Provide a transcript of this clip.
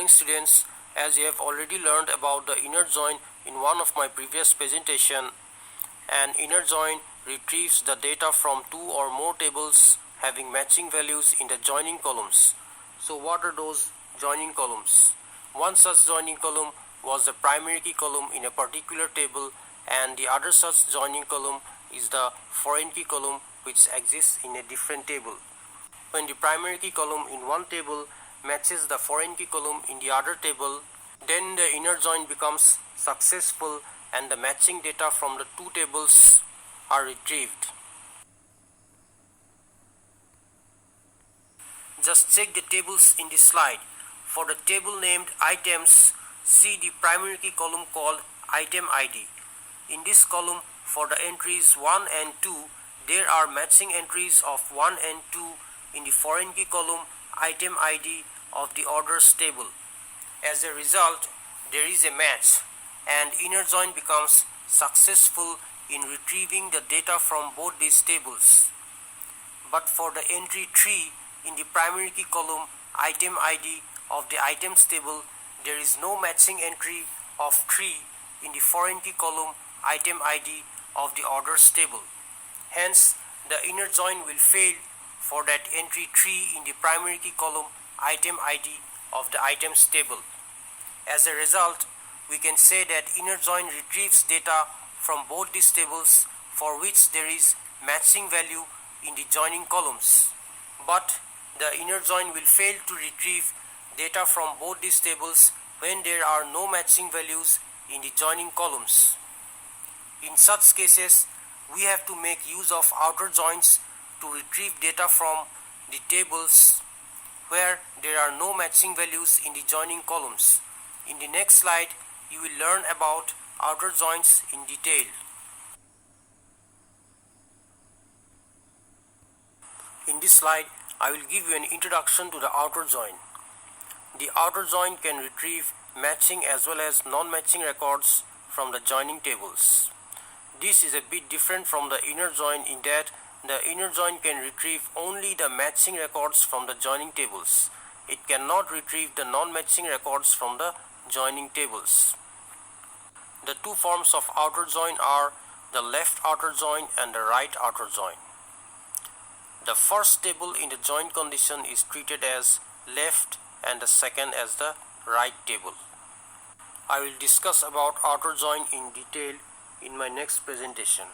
morning students. As you have already learned about the inner join in one of my previous presentation, an inner join retrieves the data from two or more tables having matching values in the joining columns. So what are those joining columns? One such joining column was the primary key column in a particular table, and the other such joining column is the foreign key column which exists in a different table. When the primary key column in one table matches the foreign key column in the other table, then the inner join becomes successful and the matching data from the two tables are retrieved. Just check the tables in this slide. For the table named items, see the primary key column called item ID. In this column, for the entries 1 and 2, there are matching entries of 1 and 2 in the foreign key column item ID of the orders table. As a result, there is a match and inner join becomes successful in retrieving the data from both these tables. But for the entry 3 in the primary key column item ID of the items table, there is no matching entry of 3 in the foreign key column item ID of the orders table. Hence, the inner join will fail for that entry 3 in the primary key column item ID of the items table. As a result, we can say that inner join retrieves data from both these tables for which there is matching value in the joining columns. But the inner join will fail to retrieve data from both these tables when there are no matching values in the joining columns. In such cases, we have to make use of outer joins to retrieve data from the tables where there are no matching values in the joining columns. In the next slide, you will learn about outer joins in detail. In this slide, I will give you an introduction to the outer join. The outer join can retrieve matching as well as non-matching records from the joining tables. This is a bit different from the inner join in that the inner join can retrieve only the matching records from the joining tables. It cannot retrieve the non-matching records from the joining tables. The two forms of outer join are the left outer join and the right outer join. The first table in the join condition is treated as left and the second as the right table. I will discuss about outer join in detail in my next presentation.